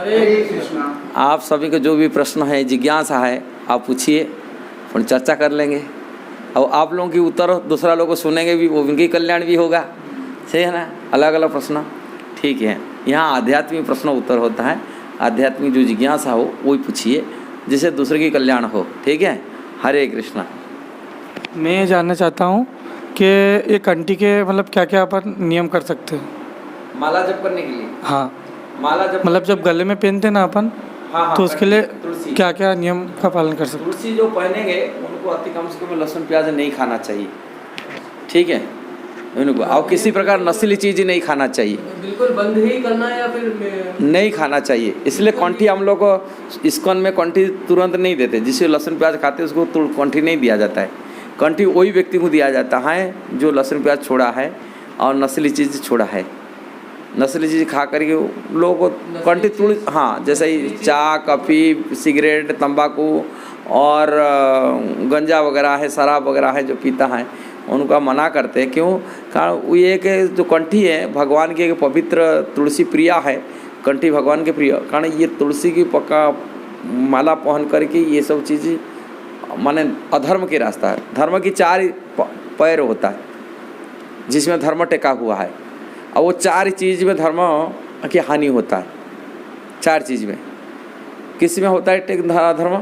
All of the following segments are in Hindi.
हरे कृष्णा। आप सभी को जो भी प्रश्न है, जिज्ञासा है, आप पूछिए, फिर चर्चा कर लेंगे। और आप लोगों की उत्तर दूसरा लोगों को सुनेंगे भी, वो उनकी कल्याण भी होगा। सही है ना? अलग अलग प्रश्न, ठीक है। यहाँ आध्यात्मिक प्रश्न उत्तर होता है, आध्यात्मिक जो जिज्ञासा हो वही पूछिए, जिससे दूसरे की कल्याण हो। ठीक है? हरे कृष्णा। मैं ये जानना चाहता हूँ कि ये कंठी के मतलब क्या क्या अपन नियम कर सकते हैं? माला जप करने के लिए? हाँ, माला जप मतलब जब गले में पहनते ना अपन, हाँ, तो उसके लिए तुलसी, क्या क्या नियम का पालन कर सकते हैं? तुलसी जो पहनेंगे उनको अति कम से कम लहसुन प्याज नहीं खाना चाहिए। ठीक है? उनको और किसी प्रकार नशीली चीज़ नहीं खाना चाहिए, बिल्कुल बंद ही करना है या फिर नहीं खाना चाहिए। इसलिए कंठी हम लोग को इस्कॉन में कंठी तुरंत नहीं देते। जिसे लहसुन प्याज खाते हैं उसको कंठी नहीं दिया जाता है। कंठी वही व्यक्ति को दिया जाता है जो लहसुन प्याज छोड़ा है और नस्ली चीज़ छोड़ा है। नस्ली चीज़ खा करके लोगों को कंठी तुड़, हाँ, जैसे ही चाय, कॉफ़ी, सिगरेट, तंबाकू और गंजा वगैरह है, शराब वगैरह है जो पीता है, उनका मना करते हैं। क्यों? कारण वो ये कि जो कंठी है भगवान की एक पवित्र तुलसी प्रिया है। कंठी भगवान के प्रिय, कारण ये तुलसी की पक्का माला पहन करके ये सब चीज़ माने अधर्म के रास्ता है। धर्म की चार पैर होता है जिसमें धर्म टेका हुआ है, और वो चार चीज़ में धर्म की हानि होता है। चार चीज़ में किस में होता है धर्म?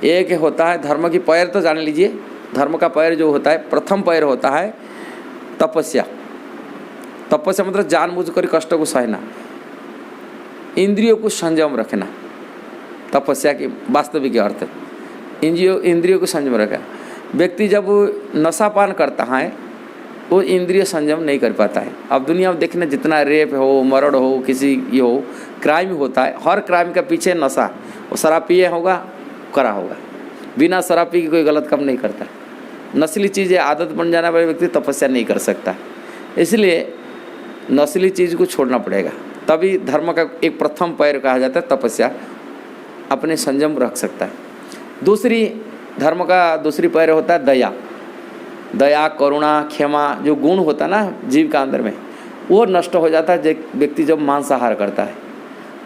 एक होता है धर्म की पैर, तो जान लीजिए धर्म का पैर जो होता है, प्रथम पैर होता है तपस्या। तपस्या मतलब जानबूझकर कष्ट को सहना, इंद्रियों को संयम रखना। तपस्या की वास्तविक अर्थ इंद्रियों को संयम रखना। व्यक्ति जब नशा पान करता है वो इंद्रिय संयम नहीं कर पाता है। अब दुनिया में देखने जितना रेप हो, मर्डर हो, किसी ये हो, क्राइम होता है, हर क्राइम के पीछे नशा। वो शराब पिए होगा, करा होगा। बिना शराब पी के कोई गलत काम नहीं करता। नस्ली चीज़ें आदत बन जाने वाले व्यक्ति तपस्या नहीं कर सकता। इसलिए नस्ली चीज़ को छोड़ना पड़ेगा, तभी धर्म का एक प्रथम पैर कहा जाता है तपस्या। अपने संयम रख सकता है। दूसरी धर्म का दूसरी पैर होता है दया। दया, करुणा, क्षमा जो गुण होता है ना जीव का अंदर में, वो नष्ट हो जाता है व्यक्ति जब मांसाहार करता है।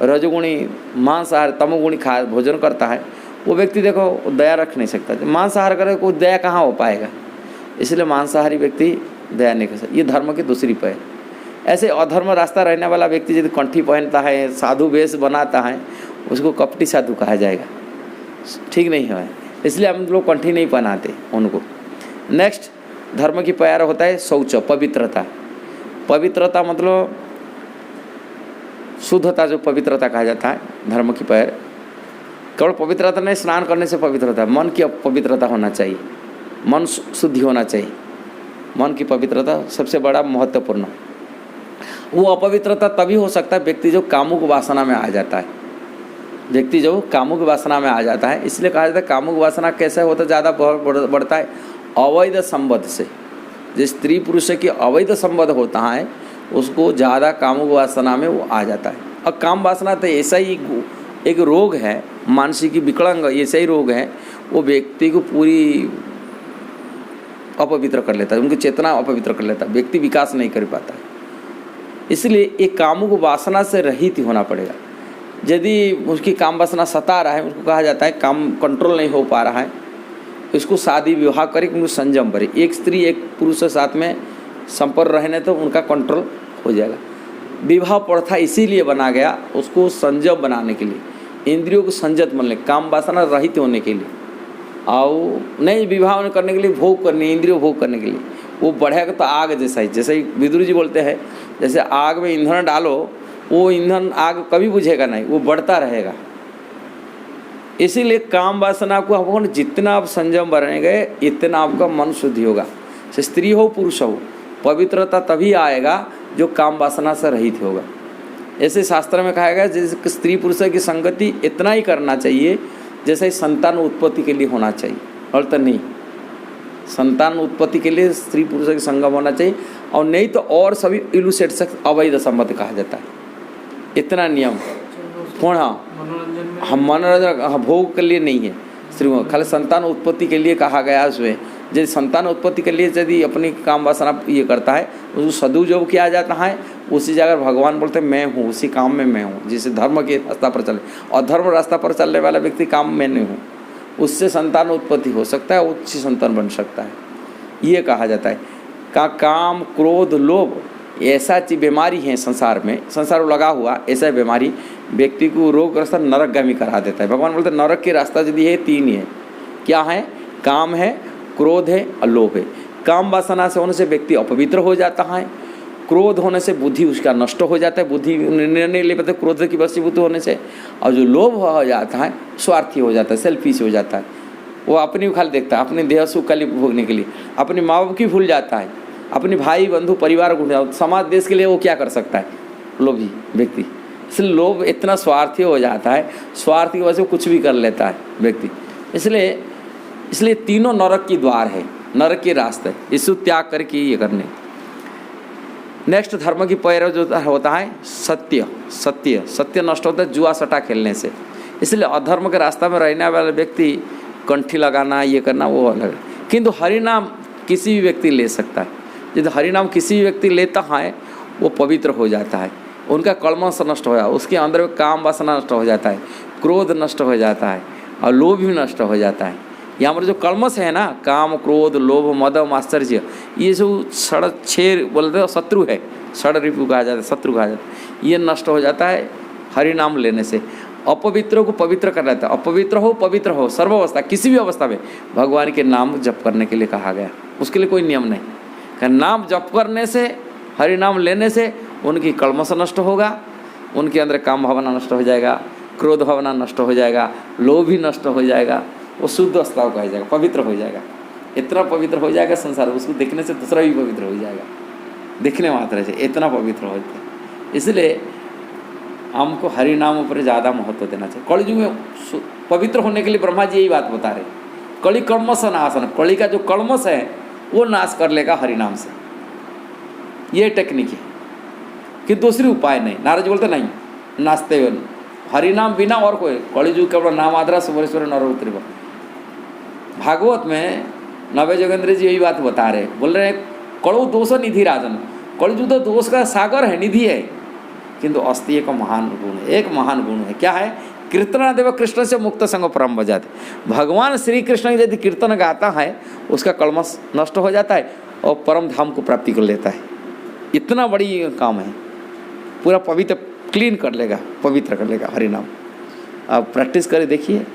रजोगुणी मांसाहार, तमोगुणी भोजन करता है, वो व्यक्ति देखो दया रख नहीं सकता। मांसाहार करे कोई दया कहाँ हो पाएगा? इसलिए मांसाहारी व्यक्ति दया नहीं कर सकता। ये धर्म की दूसरी पैर। ऐसे अधर्म रास्ता रहने वाला व्यक्ति यदि कंठी पहनता है, साधु वेश बनाता है, उसको कपटी साधु कहा जाएगा। ठीक नहीं है, इसलिए हम लोग कंठी नहीं पहनाते उनको। नेक्स्ट धर्म की पैर होता है शौच, पवित्रता। पवित्रता मतलब शुद्धता, जो पवित्रता कहा जाता है धर्म की पैर। केवल पवित्रता नहीं, स्नान करने से पवित्रता, मन की पवित्रता होना चाहिए, मन शुद्धि होना चाहिए। मन की पवित्रता सबसे बड़ा महत्वपूर्ण। वो अपवित्रता तभी हो सकता है व्यक्ति जो कामुक वासना में आ जाता है। व्यक्ति जो कामुक वासना में आ जाता है, इसलिए कहा जाता है कामुक वासना कैसे होता है, ज़्यादा बढ़ता है अवैध संबंध से। जिस स्त्री पुरुष की अवैध संबंध होता है उसको ज़्यादा कामुक वासना में वो आ जाता है। और काम वासना तो ऐसा ही एक रोग है, मानसिक विकलांग ऐसा ही रोग है, वो व्यक्ति को पूरी अपवित्र कर लेता है, उनकी चेतना अपवित्र कर लेता है, व्यक्ति विकास नहीं कर पाता है। इसलिए एक कामुक वासना से रहित होना पड़ेगा। यदि उसकी काम वासना सता रहा है, उसको कहा जाता है काम कंट्रोल नहीं हो पा रहा है, इसको शादी विवाह करके उनको संयम भरे। एक स्त्री एक पुरुष के साथ में संपर्क रहने तो उनका कंट्रोल हो जाएगा। विवाह प्रथा इसीलिए बना गया, उसको संयम बनाने के लिए, इंद्रियों को संयत बनने, काम वासना रहित होने के लिए। और नहीं विवाह करने के लिए भोग करने, इंद्रियों भोग करने के लिए। वो बढ़ेगा तो आग जैसा ही, जैसे ही विदुर जी बोलते हैं, जैसे आग में ईंधन डालो, वो ईंधन आग कभी बुझेगा नहीं, वो बढ़ता रहेगा। इसीलिए काम वासना को अपन जितना आप संयम बनेंगे इतना आपका मन शुद्धि होगा। स्त्री हो पुरुष हो, पवित्रता तभी आएगा जो काम वासना से रहित होगा। ऐसे शास्त्र में कहा गया जैसे स्त्री पुरुष की संगति इतना ही करना चाहिए जैसे संतान उत्पत्ति के लिए होना चाहिए, और तो नहीं। संतान उत्पत्ति के लिए स्त्री पुरुष की संगम होना चाहिए, और नहीं तो और सभी इलुसेट सेक्स अवैध संबंध कहा जाता है। इतना नियम कौन? हाँ, मनोरंजन भोग के लिए नहीं है। स्त्री खाली संतान उत्पत्ति के लिए कहा गया उसमें, यदि संतान उत्पत्ति के लिए यदि अपनी काम वासना ये करता है, उसको सदुपयोग किया जाता है। उसी जगह भगवान बोलते हैं मैं हूँ, उसी काम में मैं हूँ, जिसे धर्म के रास्ता पर चले। और धर्म रास्ता पर चलने वाला व्यक्ति काम में नहीं हूँ, उससे संतान उत्पत्ति हो सकता है, उच्च संतान बन सकता है। ये कहा जाता है काम क्रोध लोभ ऐसा बीमारी है संसार में, संसार में लगा हुआ ऐसा बीमारी व्यक्ति को रोगग्रस्त नरकगामी करा देता है। भगवान बोलते हैं नरक के रास्ता यदि है तीन ही है। क्या है? काम है, क्रोध है और लोभ है। काम वासना से होने से व्यक्ति अपवित्र हो जाता है, क्रोध होने से बुद्धि उसका नष्ट हो जाता है, बुद्धि निर्णय ले पाते क्रोध की वशीभूत होने से। और जो लोभ हो जाता है स्वार्थी हो जाता है, सेल्फिश हो जाता है, वो अपनी खाली देखता है, अपने देह सुख खाली भोगने के लिए, अपने माँ बाप की भूल जाता है, अपने भाई बंधु परिवार को, समाज देश के लिए वो क्या कर सकता है? लोभी व्यक्ति। इसलिए लोभ इतना स्वार्थी हो जाता है, स्वार्थ की वजह से कुछ भी कर लेता है व्यक्ति। इसलिए तीनों नरक की द्वार है, नरक के रास्ते, इसको त्याग करके ये करने। नेक्स्ट धर्म की पैरव जो होता है सत्य। सत्य नष्ट होता है जुआ सट्टा खेलने से। इसलिए अधर्म के रास्ता में रहने वाला व्यक्ति कंठी लगाना ये करना वो अलग है। किंतु हरिनाम किसी भी व्यक्ति ले सकता है। यदि हरिनाम किसी भी व्यक्ति लेता है वो पवित्र हो जाता है, उनका कलमश नष्ट हो जाता है, उसके अंदर में काम वासना नष्ट हो जाता है, क्रोध नष्ट हो जाता है और लोभ भी नष्ट हो जाता है। यहाँ पर जो कलमश है ना, काम क्रोध लोभ मद आश्चर्य, ये जो छह बोलते हैं शत्रु है, षड रिपु कहा जाता है, शत्रु कहा जाता है, ये नष्ट हो जाता है हरिनाम लेने से। अपवित्रों को पवित्र कर लेता है। अपवित्र हो पवित्र हो, सर्वावस्था किसी भी अवस्था में भगवान के नाम जप करने के लिए कहा गया। उसके लिए कोई नियम नहीं, नाम जप करने से, हरिनाम लेने से उनकी कलमश नष्ट होगा, उनके अंदर काम भावना नष्ट हो जाएगा, क्रोध भावना नष्ट हो जाएगा, लोभ भी नष्ट हो जाएगा, वो शुद्ध अवस्था कहा जाएगा, पवित्र हो जाएगा। इतना पवित्र हो जाएगा संसार, उसको देखने से दूसरा भी पवित्र हो जाएगा, देखने मात्र से इतना पवित्र हो जाता है। इसलिए हमको हरि नाम पर ज़्यादा महत्व देना चाहिए। कलयुग में पवित्र होने के लिए ब्रह्मा जी यही बात बता रहे, कली कलमश नाशन, कली का जो कलमश है वो नाश कर लेगा हरि नाम से। ये टेक्निक है कि दूसरी उपाय नहीं। नारद जी बोलते नहीं, नाचते हुए हरि नाम बिना और कोई, कलियुग केवल नाम आदरा सुवरेश्वर नर उतरी। भागवत में नवे जोगेंद्र जी यही बात बता रहे, बोल रहे हैं कड़ो दोष निधि राजन, कलयुग तो दोष का सागर है, निधि है, किंतु अस्थि एक महान गुण है, एक महान गुण है। क्या है? कीर्तनादेव कृष्ण से मुक्त संग परम बजाते। भगवान श्री कृष्ण यदि कीर्तन गाता है उसका कलमश नष्ट हो जाता है और परम धाम को प्राप्ति कर लेता है। इतना बड़ी काम है, पूरा पवित्र क्लीन कर लेगा, पवित्र कर लेगा हरि नाम। आप प्रैक्टिस करें, देखिए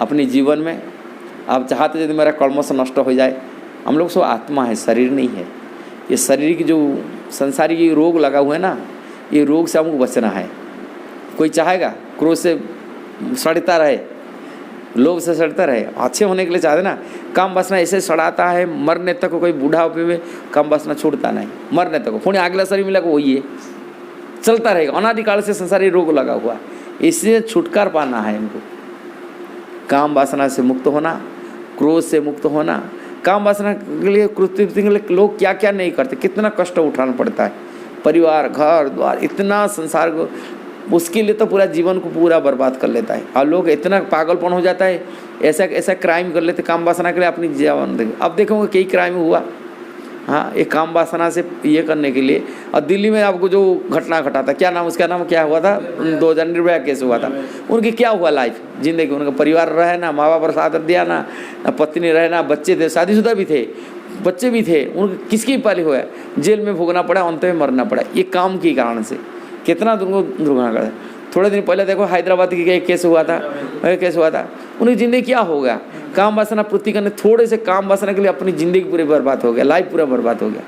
अपने जीवन में। आप चाहते यदि मेरा कलमश नष्ट हो जाए, हम लोग सब आत्मा है, शरीर नहीं है। ये शरीर की जो संसारी रोग लगा हुआ है ना, ये रोग से हमको बचना है। कोई चाहेगा क्रोध से सड़ता रहे, लोभ से सड़ता रहे, अच्छे होने के लिए चाहते ना, काम वासना ऐसे सड़ाता है मरने तक। कोई बूढ़ापे में काम वासना छूटता नहीं, मरने तक पुण्य अगला शरीर मिला वही है, चलता रहेगा। अनादिकाल से संसारी रोग लगा हुआ, इससे छुटकारा पाना है इनको। काम वासना से मुक्त होना, क्रोध से मुक्त होना। काम वासना के लिए कृत्य के लिए लोग क्या क्या नहीं करते, कितना कष्ट उठाना पड़ता है, परिवार घर द्वार, इतना संसार को, उसके लिए तो पूरा जीवन को पूरा बर्बाद कर लेता है। और लोग इतना पागलपन हो जाता है, ऐसा क्राइम कर लेते काम वासना के लिए अपनी जीवन। अब देखोगे कई क्राइम हुआ, हाँ, एक काम वासना से ये करने के लिए। और दिल्ली में आपको जो घटना घटा था, क्या नाम उसका, नाम क्या हुआ था, 2000 निर्भया केस हुआ था। उनकी क्या हुआ लाइफ जिंदगी, उनका परिवार रहे ना, माँ बाप पर साथ दिया ना, पत्नी रहे ना, बच्चे थे, शादीशुदा भी थे, बच्चे भी थे, उनके किसकी पाली हुआ है, जेल में भोगना पड़ा, अंत में मरना पड़ा, ये काम के कारण से। कितना दुर्घटना कर। थोड़े दिन पहले देखो हैदराबाद की एक केस हुआ था, उनकी ज़िंदगी क्या हो गया, काम वासना पूर्ति करने, थोड़े से काम वासना के लिए अपनी ज़िंदगी पूरी बर्बाद हो गया, लाइफ पूरा बर्बाद हो गया।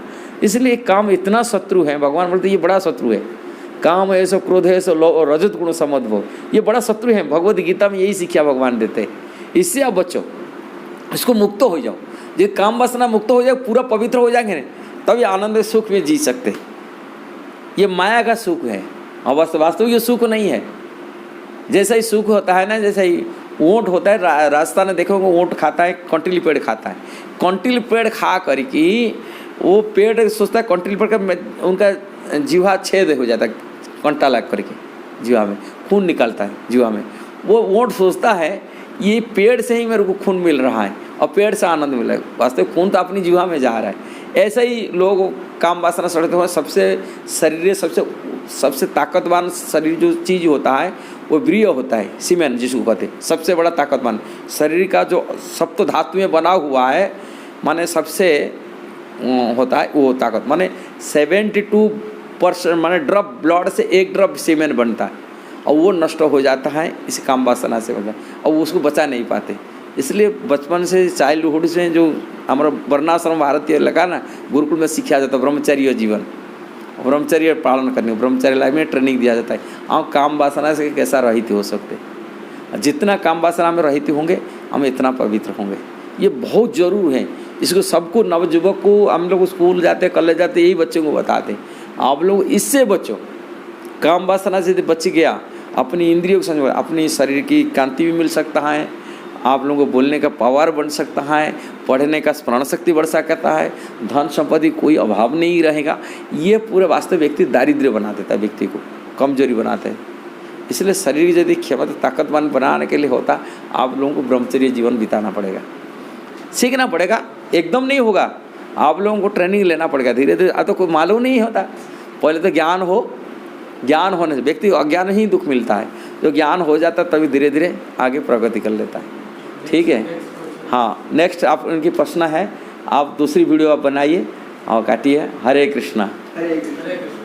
इसलिए काम इतना शत्रु है, भगवान बोलते ये बड़ा शत्रु है। काम है सो, क्रोध है सो, और रजत गुण समद्भव, ये बड़ा शत्रु है। भगवद गीता में यही शिक्षा भगवान देते हैं। इससे आप बचो, इसको मुक्त हो जाओ। ये काम वासना मुक्त हो जाए, पूरा पवित्र हो जाएंगे तभी आनंद सुख में जी सकते। ये माया का सुख है, वास्तविक ये सुख नहीं है। जैसा ही सुख होता है ना, जैसा ही ऊँट होता है, राजस्थान में देखोगे ऊँट खाता है, कंटीली पेड़ खाता है। कंटीली पेड़ खा करके वो पेड़ सोचता है कंटीली पेड़ का, उनका जीवा छेद हो जाता है, कंटा लग करके जीवा में खून निकलता है जीवा में। वो ऊँट सोचता है ये पेड़ से ही मेरे को खून मिल रहा है और पेड़ से आनंद मिल रहा है, वास्तविक खून तो अपनी जीवा में जा रहा है। ऐसा ही लोग काम वासना सड़ते हुए सबसे शरीर सबसे ताकतवान शरीर जो चीज़ होता है वो वीर्य होता है, सीमेन जिसको कहते हैं, सबसे बड़ा ताकतवान शरीर का जो सप्त धातु में बना हुआ है, माने सबसे होता है वो ताकत, माने 72% माने ड्रॉप ब्लड से 1 ड्रॉप सीमेन बनता है और वो नष्ट हो जाता है इस काम वासना से बनता है और उसको बचा नहीं पाते। इसलिए बचपन से चाइल्डहुड से जो हमारा वर्णाश्रम भारतीय लगा ना, गुरुकुल में सिखाया जाता है ब्रह्मचर्य जीवन, ब्रह्मचर्य पालन करने, ब्रह्मचर्य लाइफ में ट्रेनिंग दिया जाता है। हम काम वासना से कैसा रहित हो सकते, जितना काम वासना में रहित होंगे हम इतना पवित्र होंगे। ये बहुत जरूर है, इसको सबको नवयुवक को हम लोग स्कूल जाते कॉलेज जाते यही बच्चों को बताते आप लोग इससे बचो। काम वासना से बच गया अपनी इंद्रियों को समझ, अपनी शरीर की कांति भी मिल सकता है, आप लोगों को बोलने का पावर बढ़ सकता है, पढ़ने का स्मरण शक्ति बढ़ सकता है, धन संपत्ति कोई अभाव नहीं रहेगा। ये पूरे वास्तव व्यक्ति दारिद्र्य बना देता है, व्यक्ति को कमजोरी बनाते हैं। इसलिए शरीर की यदि क्षमता ताकतवान बनाने के लिए होता आप लोगों को ब्रह्मचर्य जीवन बिताना पड़ेगा, सीखना पड़ेगा, एकदम नहीं होगा, आप लोगों को ट्रेनिंग लेना पड़ेगा धीरे धीरे। तो कोई मालूम नहीं होता, पहले तो ज्ञान हो, ज्ञान होने से व्यक्ति को अज्ञान ही दुख मिलता है, जो ज्ञान हो जाता है तभी धीरे धीरे आगे प्रगति कर लेता है। ठीक है, हाँ नेक्स्ट आप उनकी प्रश्न है, आप दूसरी वीडियो आप बनाइए और काटिए। हरे कृष्णा। हरे कृष्ण।